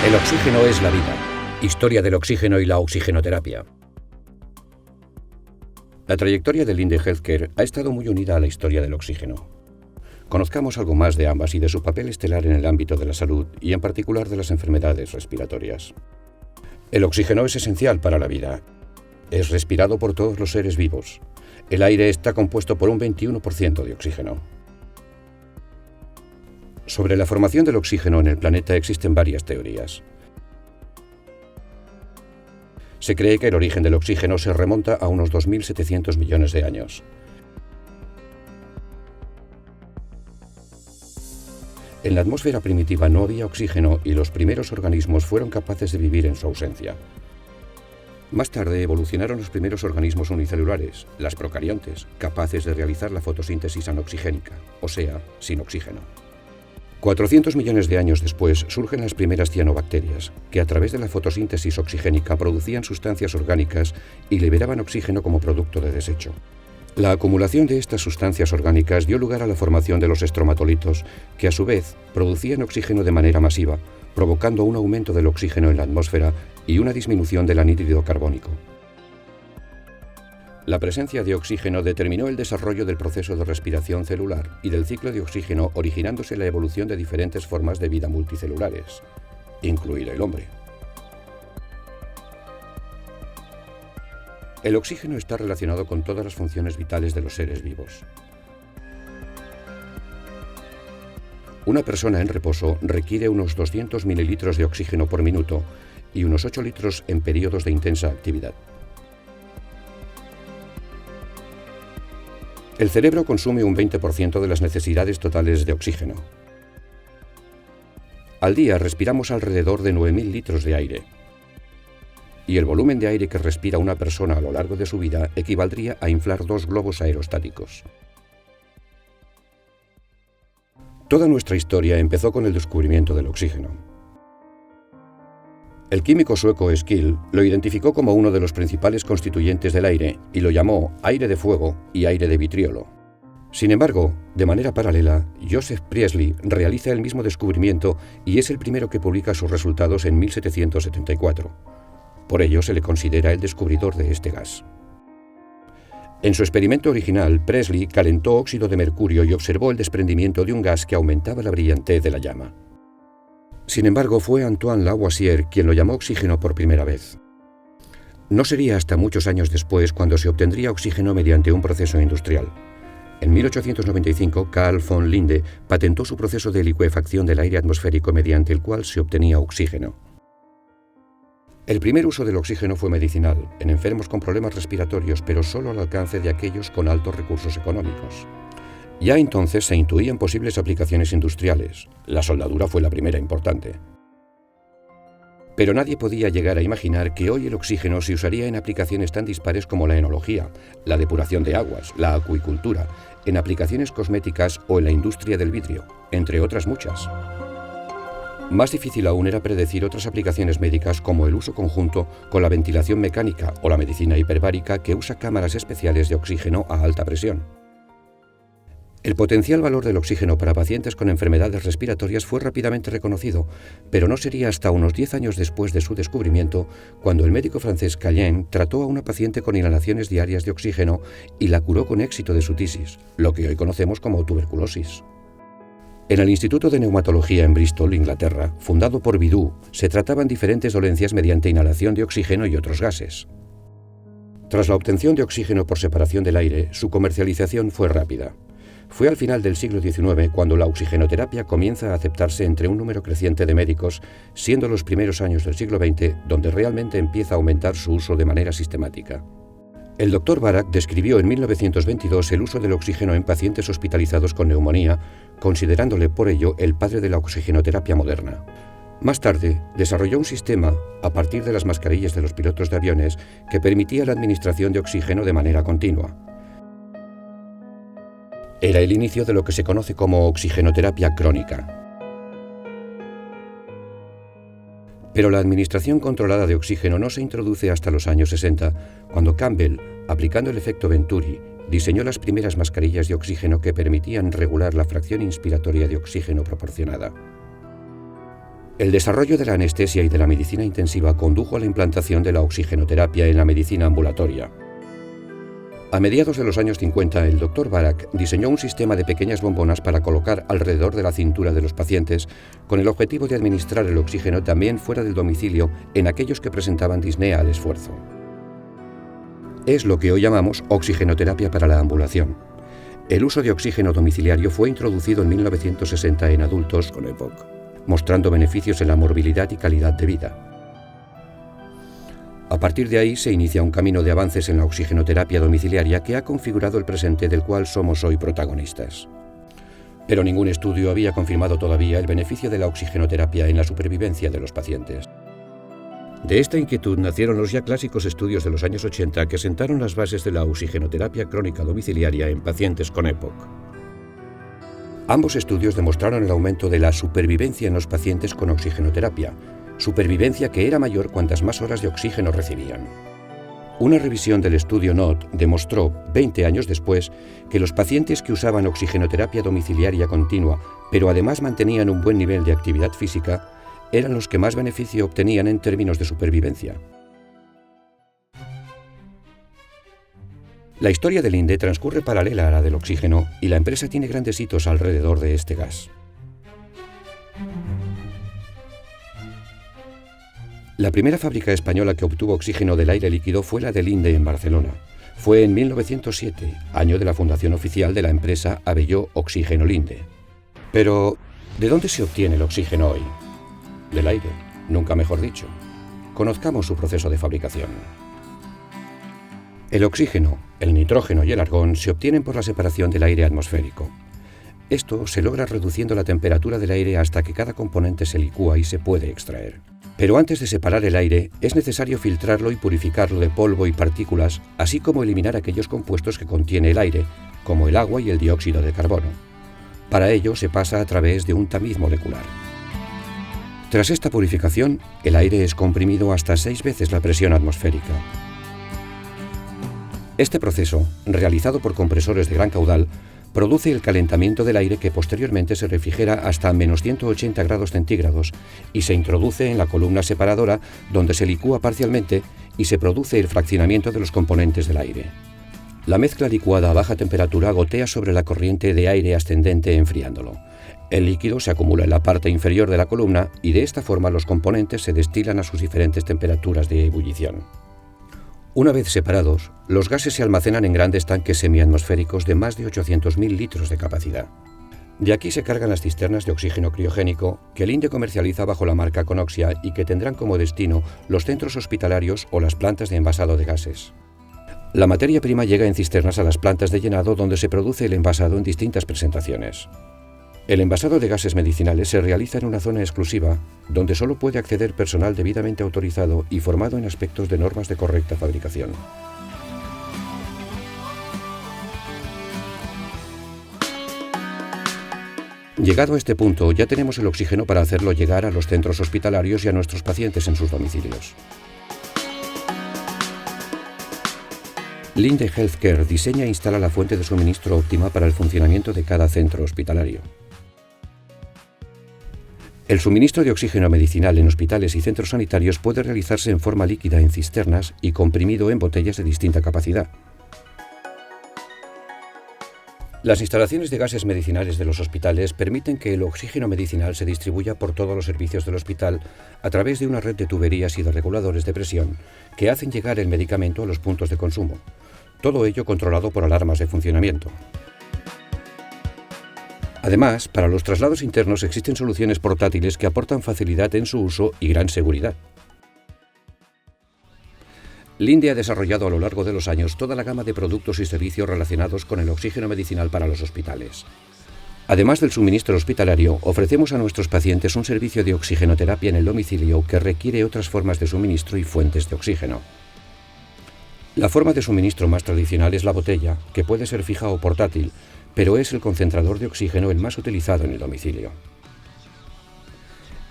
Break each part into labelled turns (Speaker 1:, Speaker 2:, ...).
Speaker 1: El oxígeno es la vida. Historia del oxígeno y la oxigenoterapia. La trayectoria de Linde Healthcare ha estado muy unida a la historia del oxígeno. Conozcamos algo más de ambas y de su papel estelar en el ámbito de la salud y en particular de las enfermedades respiratorias. El oxígeno es esencial para la vida. Es respirado por todos los seres vivos. El aire está compuesto por un 21% de oxígeno. Sobre la formación del oxígeno en el planeta existen varias teorías. Se cree que el origen del oxígeno se remonta a unos 2.700 millones de años. En la atmósfera primitiva no había oxígeno y los primeros organismos fueron capaces de vivir en su ausencia. Más tarde evolucionaron los primeros organismos unicelulares, las procariontes, capaces de realizar la fotosíntesis anoxigénica, o sea, sin oxígeno. 400 millones de años después surgen las primeras cianobacterias, que a través de la fotosíntesis oxigénica producían sustancias orgánicas y liberaban oxígeno como producto de desecho. La acumulación de estas sustancias orgánicas dio lugar a la formación de los estromatolitos, que a su vez producían oxígeno de manera masiva, provocando un aumento del oxígeno en la atmósfera y una disminución del anhídrido carbónico. La presencia de oxígeno determinó el desarrollo del proceso de respiración celular y del ciclo de oxígeno, originándose la evolución de diferentes formas de vida multicelulares, incluido el hombre. El oxígeno está relacionado con todas las funciones vitales de los seres vivos. Una persona en reposo requiere unos 200 mililitros de oxígeno por minuto y unos 8 litros en periodos de intensa actividad. El cerebro consume un 20% de las necesidades totales de oxígeno. Al día respiramos alrededor de 9.000 litros de aire. Y el volumen de aire que respira una persona a lo largo de su vida equivaldría a inflar 2 globos aerostáticos. Toda nuestra historia empezó con el descubrimiento del oxígeno. El químico sueco Skill lo identificó como uno de los principales constituyentes del aire y lo llamó aire de fuego y aire de vitriolo. Sin embargo, de manera paralela, Joseph Priestley realiza el mismo descubrimiento y es el primero que publica sus resultados en 1774. Por ello se le considera el descubridor de este gas. En su experimento original, Priestley calentó óxido de mercurio y observó el desprendimiento de un gas que aumentaba la brillantez de la llama. Sin embargo, fue Antoine Lavoisier quien lo llamó oxígeno por primera vez. No sería hasta muchos años después cuando se obtendría oxígeno mediante un proceso industrial. En 1895, Carl von Linde patentó su proceso de licuefacción del aire atmosférico mediante el cual se obtenía oxígeno. El primer uso del oxígeno fue medicinal, en enfermos con problemas respiratorios, pero solo al alcance de aquellos con altos recursos económicos. Ya entonces se intuían posibles aplicaciones industriales. La soldadura fue la primera importante. Pero nadie podía llegar a imaginar que hoy el oxígeno se usaría en aplicaciones tan dispares como la enología, la depuración de aguas, la acuicultura, en aplicaciones cosméticas o en la industria del vidrio, entre otras muchas. Más difícil aún era predecir otras aplicaciones médicas como el uso conjunto con la ventilación mecánica o la medicina hiperbárica que usa cámaras especiales de oxígeno a alta presión. El potencial valor del oxígeno para pacientes con enfermedades respiratorias fue rápidamente reconocido, pero no sería hasta unos 10 años después de su descubrimiento cuando el médico francés Callien trató a una paciente con inhalaciones diarias de oxígeno y la curó con éxito de su tisis, lo que hoy conocemos como tuberculosis. En el Instituto de Neumatología en Bristol, Inglaterra, fundado por Bidoux, se trataban diferentes dolencias mediante inhalación de oxígeno y otros gases. Tras la obtención de oxígeno por separación del aire, su comercialización fue rápida. Fue al final del siglo XIX cuando la oxigenoterapia comienza a aceptarse entre un número creciente de médicos, siendo los primeros años del siglo XX donde realmente empieza a aumentar su uso de manera sistemática. El Dr. Barak describió en 1922 el uso del oxígeno en pacientes hospitalizados con neumonía, considerándole por ello el padre de la oxigenoterapia moderna. Más tarde, desarrolló un sistema, a partir de las mascarillas de los pilotos de aviones, que permitía la administración de oxígeno de manera continua. Era el inicio de lo que se conoce como oxigenoterapia crónica. Pero la administración controlada de oxígeno no se introduce hasta los años 60, cuando Campbell, aplicando el efecto Venturi, diseñó las primeras mascarillas de oxígeno que permitían regular la fracción inspiratoria de oxígeno proporcionada. El desarrollo de la anestesia y de la medicina intensiva condujo a la implantación de la oxigenoterapia en la medicina ambulatoria. A mediados de los años 50, el Dr. Barak diseñó un sistema de pequeñas bombonas para colocar alrededor de la cintura de los pacientes con el objetivo de administrar el oxígeno también fuera del domicilio en aquellos que presentaban disnea al esfuerzo. Es lo que hoy llamamos oxigenoterapia para la ambulación. El uso de oxígeno domiciliario fue introducido en 1960 en adultos con EPOC, mostrando beneficios en la morbilidad y calidad de vida. A partir de ahí se inicia un camino de avances en la oxigenoterapia domiciliaria que ha configurado el presente del cual somos hoy protagonistas. Pero ningún estudio había confirmado todavía el beneficio de la oxigenoterapia en la supervivencia de los pacientes. De esta inquietud nacieron los ya clásicos estudios de los años 80 que sentaron las bases de la oxigenoterapia crónica domiciliaria en pacientes con EPOC. Ambos estudios demostraron el aumento de la supervivencia en los pacientes con oxigenoterapia, supervivencia que era mayor cuantas más horas de oxígeno recibían. Una revisión del estudio NOT demostró, 20 años después, que los pacientes que usaban oxigenoterapia domiciliaria continua, pero además mantenían un buen nivel de actividad física, eran los que más beneficio obtenían en términos de supervivencia. La historia del Linde transcurre paralela a la del oxígeno y la empresa tiene grandes hitos alrededor de este gas. La primera fábrica española que obtuvo oxígeno del aire líquido fue la de Linde en Barcelona. Fue en 1907, año de la fundación oficial de la empresa Abelló Oxígeno Linde. Pero, ¿de dónde se obtiene el oxígeno hoy? Del aire, nunca mejor dicho. Conozcamos su proceso de fabricación. El oxígeno, el nitrógeno y el argón se obtienen por la separación del aire atmosférico. Esto se logra reduciendo la temperatura del aire hasta que cada componente se licúa y se puede extraer. Pero antes de separar el aire, es necesario filtrarlo y purificarlo de polvo y partículas, así como eliminar aquellos compuestos que contiene el aire, como el agua y el dióxido de carbono. Para ello se pasa a través de un tamiz molecular. Tras esta purificación, el aire es comprimido hasta 6 veces la presión atmosférica. Este proceso, realizado por compresores de gran caudal, produce el calentamiento del aire que posteriormente se refrigera hasta menos 180 grados centígrados y se introduce en la columna separadora donde se licúa parcialmente y se produce el fraccionamiento de los componentes del aire. La mezcla licuada a baja temperatura gotea sobre la corriente de aire ascendente enfriándolo. El líquido se acumula en la parte inferior de la columna y de esta forma los componentes se destilan a sus diferentes temperaturas de ebullición. Una vez separados, los gases se almacenan en grandes tanques semiatmosféricos de más de 800.000 litros de capacidad. De aquí se cargan las cisternas de oxígeno criogénico que el Linde comercializa bajo la marca Conoxia y que tendrán como destino los centros hospitalarios o las plantas de envasado de gases. La materia prima llega en cisternas a las plantas de llenado donde se produce el envasado en distintas presentaciones. El envasado de gases medicinales se realiza en una zona exclusiva, donde solo puede acceder personal debidamente autorizado y formado en aspectos de normas de correcta fabricación. Llegado a este punto, ya tenemos el oxígeno para hacerlo llegar a los centros hospitalarios y a nuestros pacientes en sus domicilios. Linde Healthcare diseña e instala la fuente de suministro óptima para el funcionamiento de cada centro hospitalario. El suministro de oxígeno medicinal en hospitales y centros sanitarios puede realizarse en forma líquida en cisternas y comprimido en botellas de distinta capacidad. Las instalaciones de gases medicinales de los hospitales permiten que el oxígeno medicinal se distribuya por todos los servicios del hospital a través de una red de tuberías y de reguladores de presión que hacen llegar el medicamento a los puntos de consumo. Todo ello controlado por alarmas de funcionamiento. Además, para los traslados internos existen soluciones portátiles que aportan facilidad en su uso y gran seguridad. Linde ha desarrollado a lo largo de los años toda la gama de productos y servicios relacionados con el oxígeno medicinal para los hospitales. Además del suministro hospitalario, ofrecemos a nuestros pacientes un servicio de oxigenoterapia en el domicilio que requiere otras formas de suministro y fuentes de oxígeno. La forma de suministro más tradicional es la botella, que puede ser fija o portátil, pero es el concentrador de oxígeno el más utilizado en el domicilio.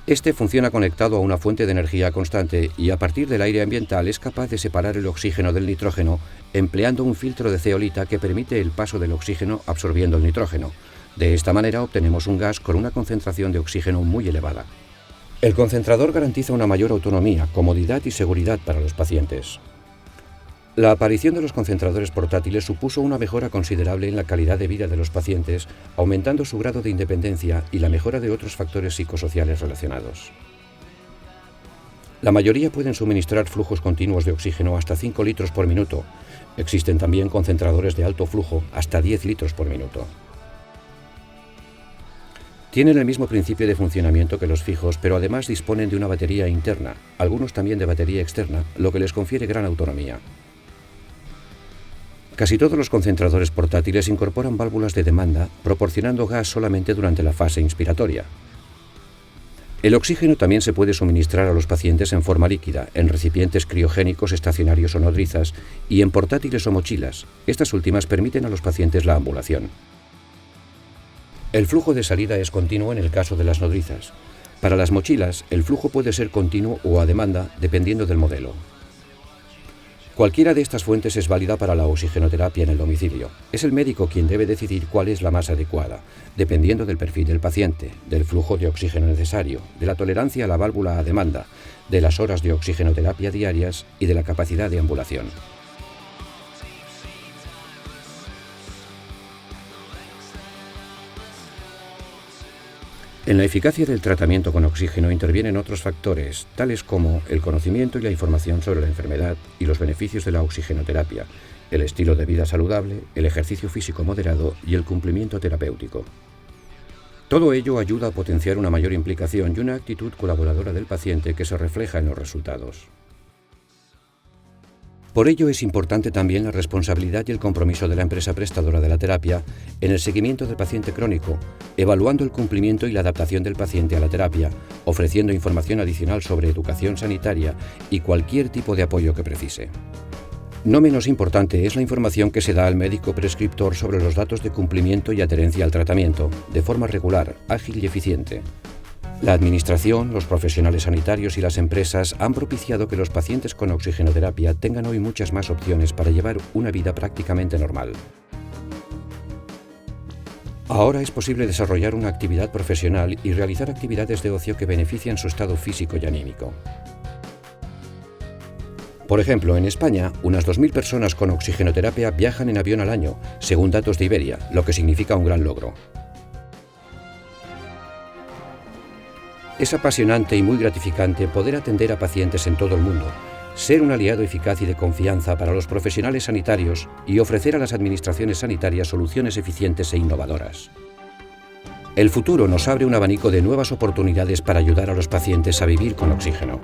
Speaker 1: Este funciona conectado a una fuente de energía constante y a partir del aire ambiental es capaz de separar el oxígeno del nitrógeno empleando un filtro de zeolita que permite el paso del oxígeno absorbiendo el nitrógeno. De esta manera obtenemos un gas con una concentración de oxígeno muy elevada. El concentrador garantiza una mayor autonomía, comodidad y seguridad para los pacientes. La aparición de los concentradores portátiles supuso una mejora considerable en la calidad de vida de los pacientes, aumentando su grado de independencia y la mejora de otros factores psicosociales relacionados. La mayoría pueden suministrar flujos continuos de oxígeno hasta 5 litros por minuto. Existen también concentradores de alto flujo hasta 10 litros por minuto. Tienen el mismo principio de funcionamiento que los fijos, pero además disponen de una batería interna, algunos también de batería externa, lo que les confiere gran autonomía. Casi todos los concentradores portátiles incorporan válvulas de demanda, proporcionando gas solamente durante la fase inspiratoria. El oxígeno también se puede suministrar a los pacientes en forma líquida, en recipientes criogénicos estacionarios o nodrizas y en portátiles o mochilas. Estas últimas permiten a los pacientes la ambulación. El flujo de salida es continuo en el caso de las nodrizas. Para las mochilas, el flujo puede ser continuo o a demanda, dependiendo del modelo. Cualquiera de estas fuentes es válida para la oxigenoterapia en el domicilio. Es el médico quien debe decidir cuál es la más adecuada, dependiendo del perfil del paciente, del flujo de oxígeno necesario, de la tolerancia a la válvula a demanda, de las horas de oxigenoterapia diarias y de la capacidad de ambulación. En la eficacia del tratamiento con oxígeno intervienen otros factores, tales como el conocimiento y la información sobre la enfermedad y los beneficios de la oxigenoterapia, el estilo de vida saludable, el ejercicio físico moderado y el cumplimiento terapéutico. Todo ello ayuda a potenciar una mayor implicación y una actitud colaboradora del paciente que se refleja en los resultados. Por ello es importante también la responsabilidad y el compromiso de la empresa prestadora de la terapia en el seguimiento del paciente crónico, evaluando el cumplimiento y la adaptación del paciente a la terapia, ofreciendo información adicional sobre educación sanitaria y cualquier tipo de apoyo que precise. No menos importante es la información que se da al médico prescriptor sobre los datos de cumplimiento y adherencia al tratamiento, de forma regular, ágil y eficiente. La administración, los profesionales sanitarios y las empresas han propiciado que los pacientes con oxigenoterapia tengan hoy muchas más opciones para llevar una vida prácticamente normal. Ahora es posible desarrollar una actividad profesional y realizar actividades de ocio que benefician su estado físico y anímico. Por ejemplo, en España, unas 2.000 personas con oxigenoterapia viajan en avión al año, según datos de Iberia, lo que significa un gran logro. Es apasionante y muy gratificante poder atender a pacientes en todo el mundo, ser un aliado eficaz y de confianza para los profesionales sanitarios y ofrecer a las administraciones sanitarias soluciones eficientes e innovadoras. El futuro nos abre un abanico de nuevas oportunidades para ayudar a los pacientes a vivir con oxígeno.